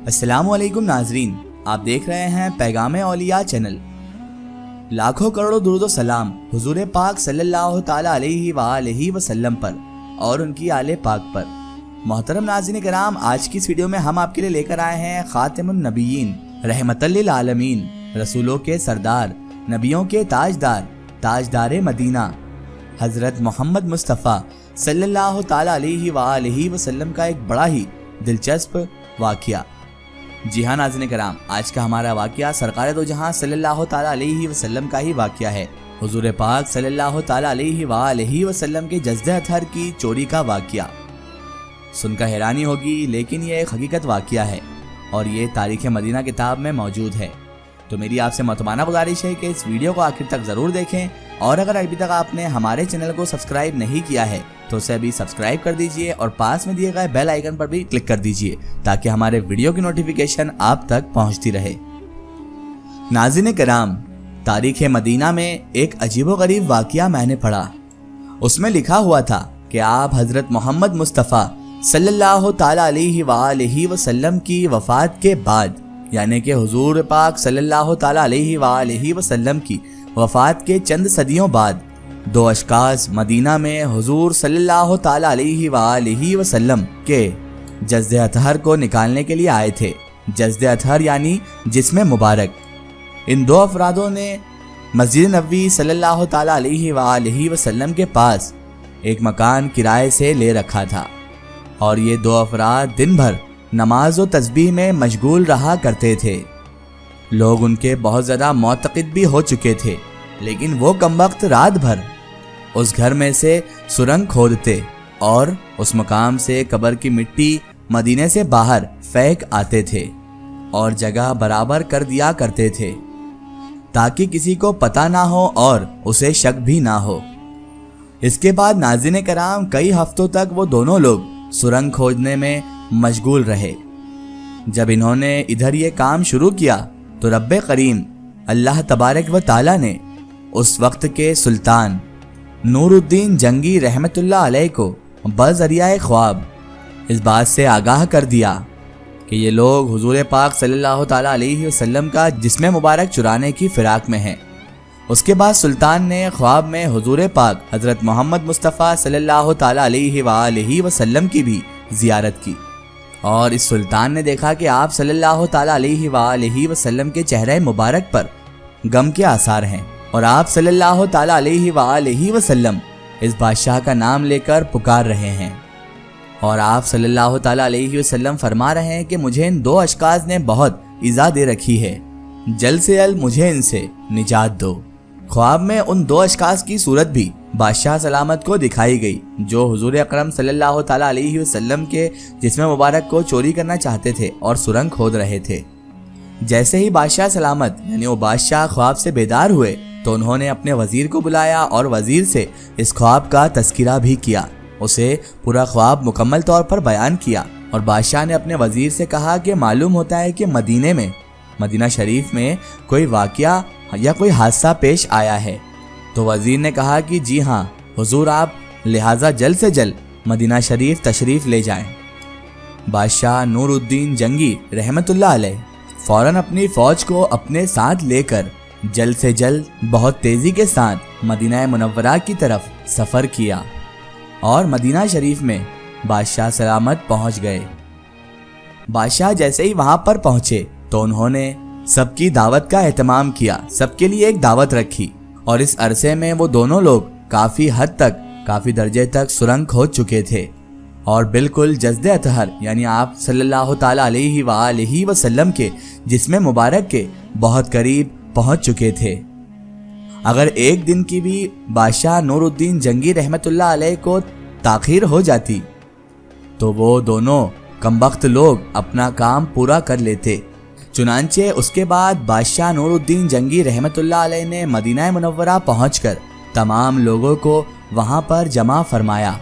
السلام علیکم ناظرین، آپ دیکھ رہے ہیں پیغام اولیاء چینل۔ لاکھوں کروڑوں درود و سلام حضور پاک صلی اللہ تعالی علیہ وآلہ وسلم پر اور ان کی آل پاک پر۔ محترم ناظرین کرام، آج کی اس ویڈیو میں ہم آپ کے لیے لے کر آئے ہیں خاتم النبیین، رحمت للعالمین، رسولوں کے سردار، نبیوں کے تاجدار، تاجدار مدینہ حضرت محمد مصطفیٰ صلی اللہ تعالی علیہ وآلہ وسلم کا ایک بڑا ہی دلچسپ واقعہ۔ جی ہاں ناظرین کرام، آج کا ہمارا واقعہ سرکار دو جہاں صلی اللہ تعالی علیہ وسلم کا ہی واقعہ ہے۔ حضور پاک صلی اللہ تعالی علیہ وآلہ وسلم کے جسد اطہر کی چوری کا واقعہ سن کر حیرانی ہوگی، لیکن یہ ایک حقیقت واقعہ ہے اور یہ تاریخ مدینہ کتاب میں موجود ہے۔ تو میری آپ سے محترمانہ گزارش ہے کہ اس ویڈیو کو آخر تک ضرور دیکھیں، اور اگر ابھی تک آپ نے ہمارے چینل کو سبسکرائب نہیں کیا ہے تو اسے ابھی سبسکرائب کر دیجئے اور پاس میں دیے گئے بیل آئیکن پر بھی کلک کر دیجئے تاکہ ہمارے ویڈیو کی نوٹیفیکیشن آپ تک پہنچتی رہے۔ ناظرین کرام، تاریخ مدینہ میں ایک عجیب و غریب واقعہ میں نے پڑھا۔ اس میں لکھا ہوا تھا کہ آپ حضرت محمد مصطفیٰ صلی اللہ تعالی علیہ وآلہ وسلم کی وفات کے بعد، یعنی کہ حضور پاک صلی اللہ تعالی علیہ وآلہ وسلم کی وفات کے چند صدیوں بعد دو اشخاص مدینہ میں حضور صلی اللہ تعالی علیہ وآلہ وسلم کے جسد اطہر کو نکالنے کے لیے آئے تھے۔ جسد اطہر یعنی جسم مبارک۔ ان دو افرادوں نے مسجد نبوی صلی اللہ تعالی علیہ وآلہ وسلم کے پاس ایک مکان کرائے سے لے رکھا تھا، اور یہ دو افراد دن بھر نماز و تسبیح میں مشغول رہا کرتے تھے۔ لوگ ان کے بہت زیادہ معتقد بھی ہو چکے تھے، لیکن وہ کمبخت رات بھر اس گھر میں سے سرنگ کھودتے اور اس مقام سے قبر کی مٹی مدینے سے باہر پھینک آتے تھے اور جگہ برابر کر دیا کرتے تھے تاکہ کسی کو پتہ نہ ہو اور اسے شک بھی نہ ہو۔ اس کے بعد ناظرین کرام، کئی ہفتوں تک وہ دونوں لوگ سرنگ کھودنے میں مشغول رہے۔ جب انہوں نے ادھر یہ کام شروع کیا تو رب کریم اللہ تبارک و تعالی نے اس وقت کے سلطان نور الدین جنگی رحمت اللہ علیہ کو بذریعہ خواب اس بات سے آگاہ کر دیا کہ یہ لوگ حضور پاک صلی اللہ تعالی علیہ وسلم کا جسم مبارک چرانے کی فراق میں ہیں۔ اس کے بعد سلطان نے خواب میں حضور پاک حضرت محمد مصطفیٰ صلی اللہ تعالی علیہ وآلہ وسلم کی بھی زیارت کی، اور اس سلطان نے دیکھا کہ آپ صلی اللہ تعالی علیہ وآلہ وسلم کے چہرے مبارک پر غم کے آثار ہیں، اور آپ صلی اللہ تعالی علیہ وآلہ وسلم اس بادشاہ کا نام لے کر پکار رہے ہیں، اور آپ صلی اللہ تعالی علیہ وسلم فرما رہے ہیں کہ مجھے ان دو اشخاص نے بہت ایذا دے رکھی ہے، جلد سے جلد مجھے ان سے نجات دو۔ خواب میں ان دو اشخاص کی صورت بھی بادشاہ سلامت کو دکھائی گئی، جو حضور اکرم صلی اللہ تعالی علیہ وسلم کے جسم مبارک کو چوری کرنا چاہتے تھے اور سرنگ کھود رہے تھے۔ جیسے ہی بادشاہ سلامت یعنی وہ بادشاہ خواب سے بیدار ہوئے تو انہوں نے اپنے وزیر کو بلایا اور وزیر سے اس خواب کا تذکرہ بھی کیا، اسے پورا خواب مکمل طور پر بیان کیا، اور بادشاہ نے اپنے وزیر سے کہا کہ معلوم ہوتا ہے کہ مدینہ شریف میں کوئی واقعہ یا کوئی حادثہ پیش آیا ہے۔ تو وزیر نے کہا کہ جی ہاں حضور، آپ لہٰذا جلد سے جلد مدینہ شریف تشریف لے جائیں۔ بادشاہ نور الدین جنگی رحمت اللہ علیہ فوراً اپنی فوج کو اپنے ساتھ لے کر جلد سے جلد بہت تیزی کے ساتھ مدینہ منورہ کی طرف سفر کیا، اور مدینہ شریف میں بادشاہ سلامت پہنچ گئے۔ بادشاہ جیسے ہی وہاں پر پہنچے تو انہوں نے سب کی دعوت کا اہتمام کیا، سب کے لیے ایک دعوت رکھی، اور اس عرصے میں وہ دونوں لوگ کافی درجے تک سرنگ کھود چکے تھے، اور بالکل جسد اطہر یعنی آپ صلی اللہ تعالی علیہ وآلہ وسلم کے جسم مبارک کے بہت قریب پہنچ چکے تھے۔ اگر ایک دن کی بھی بادشاہ نور الدین جنگی رحمت اللہ علیہ کو تاخیر ہو جاتی تو وہ دونوں کمبخت لوگ اپنا کام پورا کر لیتے۔ چنانچہ اس کے بعد بادشاہ نور الدین جنگی رحمت اللہ علیہ نے مدینہ منورہ پہنچ کر تمام لوگوں کو وہاں پر جمع فرمایا،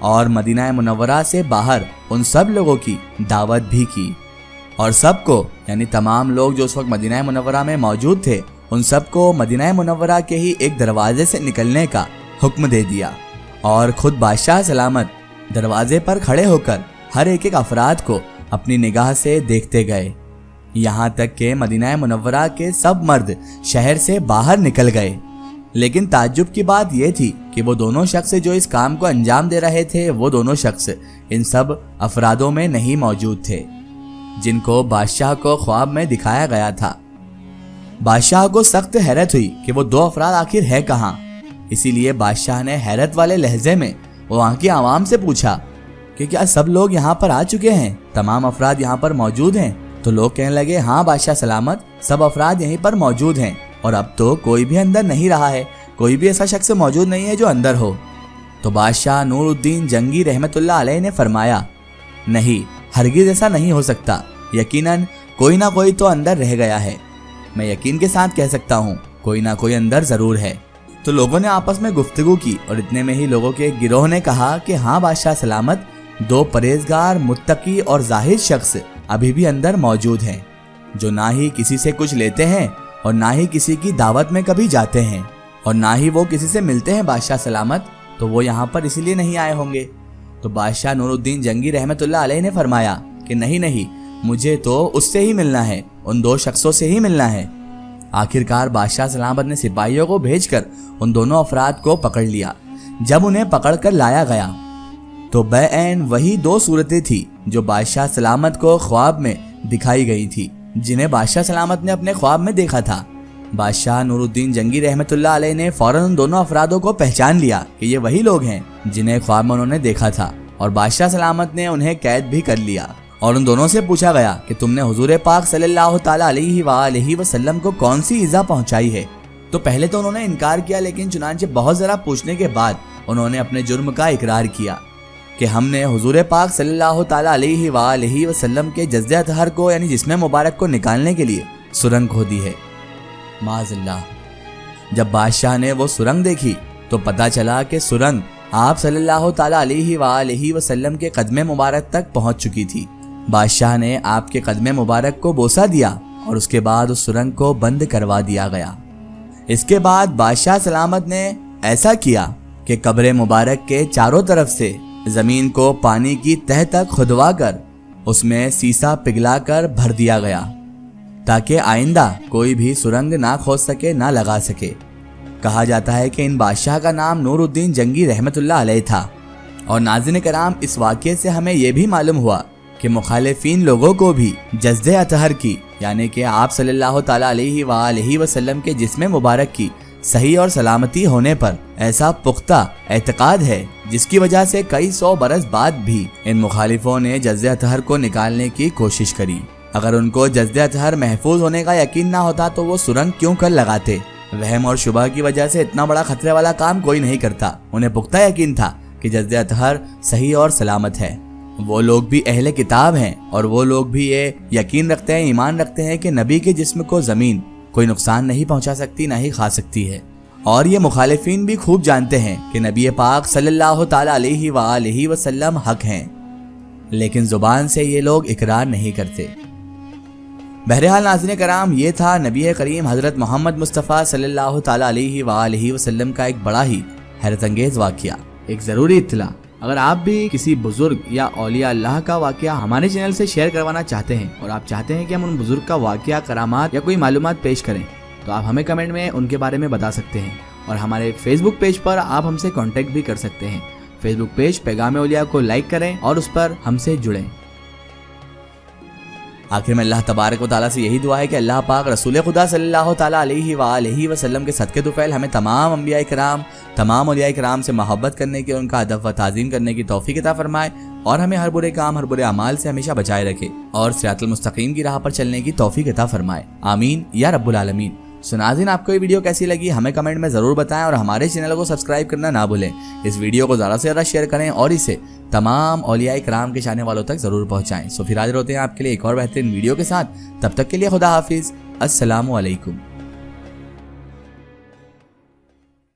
اور مدینہ منورہ سے باہر ان سب لوگوں کی دعوت بھی کی، اور سب کو یعنی تمام لوگ جو اس وقت مدینہ منورہ میں موجود تھے ان سب کو مدینہ منورہ کے ہی ایک دروازے سے نکلنے کا حکم دے دیا، اور خود بادشاہ سلامت دروازے پر کھڑے ہو کر ہر ایک افراد کو اپنی نگاہ سے دیکھتے گئے، یہاں تک کہ مدینہ منورہ کے سب مرد شہر سے باہر نکل گئے۔ لیکن تعجب کی بات یہ تھی کہ وہ دونوں شخص جو اس کام کو انجام دے رہے تھے، وہ دونوں شخص ان سب افرادوں میں نہیں موجود تھے جن کو بادشاہ کو خواب میں دکھایا گیا تھا۔ بادشاہ کو سخت حیرت ہوئی کہ وہ دو افراد آخر ہے کہاں۔ اسی لیے بادشاہ نے حیرت والے لہجے میں وہاں کی عوام سے پوچھا کہ کیا سب لوگ یہاں پر آ چکے ہیں، تمام افراد یہاں پر موجود ہیں؟ تو لوگ کہنے لگے، ہاں بادشاہ سلامت، سب افراد یہیں پر موجود ہیں، اور اب تو کوئی بھی اندر نہیں رہا ہے، کوئی بھی ایسا شخص موجود نہیں ہے جو اندر ہو۔ تو بادشاہ نور الدین جنگی رحمت اللہ علیہ نے فرمایا، نہیں، ہرگز ایسا نہیں ہو سکتا، یقیناً کوئی نہ کوئی تو اندر رہ گیا ہے، میں یقین کے ساتھ کہہ سکتا ہوں کوئی نہ کوئی اندر ضرور ہے۔ تو لوگوں نے آپس میں گفتگو کی اور اتنے میں ہی لوگوں کے ایک گروہ نے کہا کہ ہاں بادشاہ سلامت، دو پرہیزگار، متقی اور زاہد شخص ابھی بھی اندر موجود ہیں، جو نہ ہی کسی سے کچھ لیتے ہیں اور نہ ہی کسی کی دعوت میں کبھی جاتے ہیں، اور نہ ہی وہ کسی سے ملتے ہیں بادشاہ سلامت، تو وہ یہاں پر اسی لیے نہیں آئے ہوں گے۔ تو بادشاہ نور الدین جنگی رحمت اللہ علیہ نے فرمایا کہ نہیں، مجھے تو اس سے ہی ملنا ہے، ان دو شخصوں سے ہی ملنا ہے۔ آخرکار بادشاہ سلامت نے سپاہیوں کو بھیج کر ان دونوں افراد کو پکڑ لیا۔ جب انہیں پکڑ کر لایا گیا تو بعین وہی دو صورتیں تھی جو بادشاہ سلامت کو خواب میں دکھائی گئی تھی، جنہیں بادشاہ سلامت نے اپنے خواب میں دیکھا تھا۔ بادشاہ نور الدین جنگی رحمت اللہ علیہ نے فوراً ان دونوں افرادوں کو پہچان لیا کہ یہ وہی لوگ ہیں جنہیں خواب میں انہوں نے دیکھا تھا، اور بادشاہ سلامت نے انہیں قید بھی کر لیا، اور ان دونوں سے پوچھا گیا کہ تم نے حضور پاک صلی اللہ تعالیٰ علیہ وآلہ وسلم کو کون سی ایذا پہنچائی ہے؟ تو پہلے تو انہوں نے انکار کیا، لیکن چنانچہ بہت ذرا پوچھنے کے بعد انہوں نے اپنے جرم کا اقرار کیا کہ ہم نے حضور پاک صلی اللہ تعالیٰ علیہ وآلہ وسلم کے جسد اطہر کو یعنی جسم مبارک کو نکالنے کے لیے سرنگ کھودی ہے، معاذ اللہ۔ جب بادشاہ نے وہ سرنگ دیکھی تو پتہ چلا کہ سرنگ آپ صلی اللہ تعالیٰ علیہ وآلہ وسلم کے قدم مبارک تک پہنچ چکی تھی۔ بادشاہ نے آپ کے قدم مبارک کو بوسہ دیا اور اس کے بعد اس سرنگ کو بند کروا دیا گیا۔ اس کے بعد بادشاہ سلامت نے ایسا کیا کہ قبر مبارک کے چاروں طرف سے زمین کو پانی کی تہہ تک کھدوا کر اس میں سیسا پگھلا کر بھر دیا گیا تاکہ آئندہ کوئی بھی سرنگ نہ کھود سکے نہ لگا سکے۔ کہا جاتا ہے کہ ان بادشاہ کا نام نور الدین جنگی رحمت اللہ علیہ تھا۔ اور ناظرین کرام، اس واقعے سے ہمیں یہ بھی معلوم ہوا کہ مخالفین لوگوں کو بھی جسد اطہر کی یعنی کہ آپ صلی اللہ تعالیٰ علیہ وآلہ وسلم کے جسم مبارک کی صحیح اور سلامتی ہونے پر ایسا پختہ اعتقاد ہے جس کی وجہ سے کئی سو برس بعد بھی ان مخالفوں نے جسد اطہر کو نکالنے کی کوشش کری۔ اگر ان کو جسد اطہر محفوظ ہونے کا یقین نہ ہوتا تو وہ سرنگ کیوں کر لگاتے؟ وہم اور شبہ کی وجہ سے اتنا بڑا خطرے والا کام کوئی نہیں کرتا۔ انہیں پختہ یقین تھا کہ جسد اطہر صحیح اور سلامت ہے۔ وہ لوگ بھی اہل کتاب ہیں اور وہ لوگ بھی یہ یقین رکھتے ہیں، ایمان رکھتے ہیں کہ نبی کے جسم کو زمین کوئی نقصان نہیں پہنچا سکتی، نہ ہی کھا سکتی ہے۔ اور یہ مخالفین بھی خوب جانتے ہیں کہ نبی پاک صلی اللہ تعالیٰ علیہ وآلہ وسلم حق ہیں، لیکن زبان سے یہ لوگ اقرار نہیں کرتے۔ بہرحال ناظرین کرام، یہ تھا نبی کریم حضرت محمد مصطفیٰ صلی اللہ تعالیٰ علیہ وآلہ وسلم کا ایک بڑا ہی حیرت انگیز واقعہ۔ ایک ضروری اطلاع، اگر آپ بھی کسی بزرگ یا اولیاء اللہ کا واقعہ ہمارے چینل سے شیئر کروانا چاہتے ہیں اور آپ چاہتے ہیں کہ ہم ان بزرگ کا واقعہ، کرامات یا کوئی معلومات پیش کریں، تو آپ ہمیں کمنٹ میں ان کے بارے میں بتا سکتے ہیں، اور ہمارے فیس بک پیج پر آپ ہم سے کانٹیکٹ بھی کر سکتے ہیں۔ فیس بک پیج پیغام اولیاء کو لائک کریں اور اس پر ہم سے جڑیں۔ آخر میں اللہ تبارک و تعالیٰ سے یہی دعا ہے کہ اللہ پاک رسول خدا صلی اللہ تعالیٰ علیہ وآلہ وسلم کے صدقے طفیل ہمیں تمام انبیاء کرام، تمام اولیاء کرام سے محبت کرنے کی اور ان کا ادب و تعظیم کرنے کی توفیق عطا فرمائے، اور ہمیں ہر برے کام، ہر برے اعمال سے ہمیشہ بچائے رکھے، اور صراط المستقیم کی راہ پر چلنے کی توفیق عطا فرمائے، آمین یا رب العالمین۔ ناظرین، آپ کو یہ ویڈیو کیسی لگی ہمیں کمنٹ میں ضرور بتائیں، اور ہمارے چینل کو سبسکرائب کرنا نہ بھولیں۔ اس ویڈیو کو زیادہ سے زیادہ شیئر کریں اور اسے تمام اولیاء کرام کے چاہنے والوں تک ضرور پہنچائیں۔ پھر حاضر ہوتے ہیں آپ کے لیے ایک اور بہترین ویڈیو کے ساتھ، تب تک کے لیے خدا حافظ، السلام علیکم۔